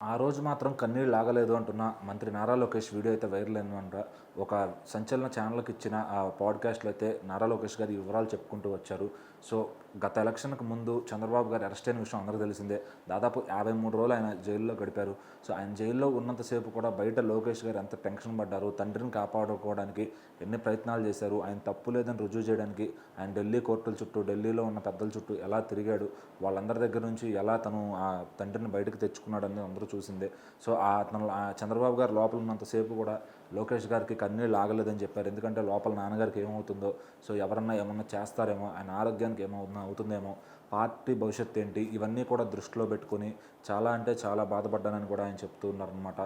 ఆ రోజు మాత్రం కన్నీళ్ళు ఆగలేదు అంటున్న మంత్రి నారా లోకేష్ వీడియో అయితే వైరల్ అయిందంట. ఒక సంచలన ఛానల్‌కి ఇచ్చిన ఆ పాడ్‌కాస్ట్‌లో అయితే నారా లోకేష్ గారి వివరాలు చెప్పుకుంటూ వచ్చారు. సో, గత ఎలక్షన్‌కి ముందు చంద్రబాబు గారు అరెస్ట్ అయిన విషయం అందరికీ తెలిసిందే. దాదాపు 53 రోజులు ఆయన జైల్లో గడిపారు. సో, ఆయన జైల్లో ఉన్నంతసేపు కూడా బయట లోకేష్ గారు ఎంత టెన్షన్ పడ్డారు, తండ్రిని కాపాడుకోవడానికి ఎన్ని ప్రయత్నాలు చేశారు, ఆయన తప్పు లేదని రుజువు చేయడానికి ఆయన ఢిల్లీ కోర్టుల చుట్టూ, ఢిల్లీలో ఉన్న పెద్దల చుట్టూ ఎలా తిరిగాడు, వాళ్ళందరి దగ్గర నుంచి ఎలా తను ఆ తండ్రిని బయటకు తెచ్చుకున్నాడని అందరూ చూసిందే. సో, అతను చంద్రబాబు గారు లోపల ఉన్నంతసేపు కూడా లోకేష్ గారికి కన్నీళ్ళు ఆగలేదని చెప్పారు. ఎందుకంటే లోపల నాన్నగారికి ఏమవుతుందో, సో ఎవరన్నా ఏమన్నా చేస్తారేమో, ఆయన ఆరోగ్యానికి అవుతుందేమో, పార్టీ భవిష్యత్తు ఏంటి, ఇవన్నీ కూడా దృష్టిలో పెట్టుకొని చాలా అంటే చాలా బాధపడ్డానని కూడా ఆయన చెప్తూ ఉన్నారనమాట.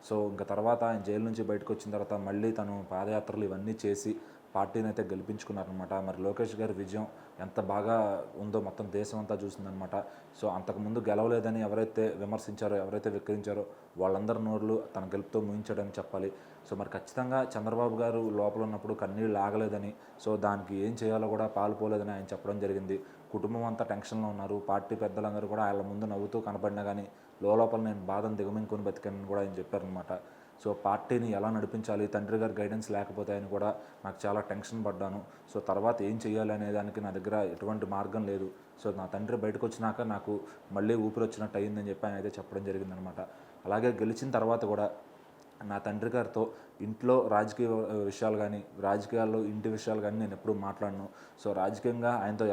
సో ఇంకా తర్వాత ఆయన జైలు నుంచి బయటకు వచ్చిన తర్వాత మళ్ళీ తను పాదయాత్రలు ఇవన్నీ చేసి పార్టీని అయితే గెలిపించుకున్నారనమాట. మరి లోకేష్ గారి విజయం ఎంత బాగా ఉందో మొత్తం దేశం అంతా చూసిందనమాట. సో అంతకుముందు గెలవలేదని ఎవరైతే విమర్శించారో, ఎవరైతే విక్రించారో వాళ్ళందరి నోర్లు తన గెలుపుతో ముగించాడని చెప్పాలి. సో మరి ఖచ్చితంగా చంద్రబాబు గారు లోపల ఉన్నప్పుడు కన్నీళ్ళు ఆగలేదని, సో దానికి ఏం చేయాలో కూడా పాలుపోలేదని ఆయన చెప్పడం జరిగింది. కుటుంబం అంతా టెన్షన్లో ఉన్నారు. పార్టీ పెద్దలందరూ కూడా ఆయన ముందు నవ్వుతూ కనపడినా కానీ లోపల నేను బాధను దిగమింగుకొని బతికానని కూడా ఆయన చెప్పారనమాట. సో పార్టీని ఎలా నడిపించాలి, తండ్రి గారి గైడెన్స్ లేకపోతే ఆయన కూడా నాకు చాలా టెన్షన్ పడ్డాను. సో తర్వాత ఏం చేయాలి అనే దానికి నా దగ్గర ఎటువంటి మార్గం లేదు. సో నా తండ్రి బయటకు వచ్చినాక నాకు మళ్ళీ ఊపిరి వచ్చినట్టు అయ్యిందని చెప్పి ఆయన అయితే చెప్పడం జరిగిందనమాట. అలాగే గెలిచిన తర్వాత కూడా నా తండ్రి గారితో ఇంట్లో రాజకీయ విషయాలు కానీ, రాజకీయాల్లో ఇంటి విషయాలు కానీ నేను ఎప్పుడూ మాట్లాడను. సో రాజకీయంగా ఆయనతో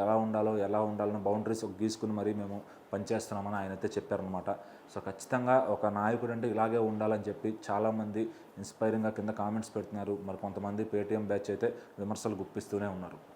ఎలా ఉండాలని బౌండరీస్ గీసుకుని మరీ మేము పనిచేస్తున్నామని ఆయన అయితే చెప్పారనమాట. సో ఖచ్చితంగా ఒక నాయకుడు అంటే ఇలాగే ఉండాలని చెప్పి చాలామంది ఇన్స్పైరింగ్గా కింద కామెంట్స్ పెడుతున్నారు. మరి కొంతమంది పేటీఎం బ్యాచ్ అయితే విమర్శలు గుప్పిస్తూనే ఉన్నారు.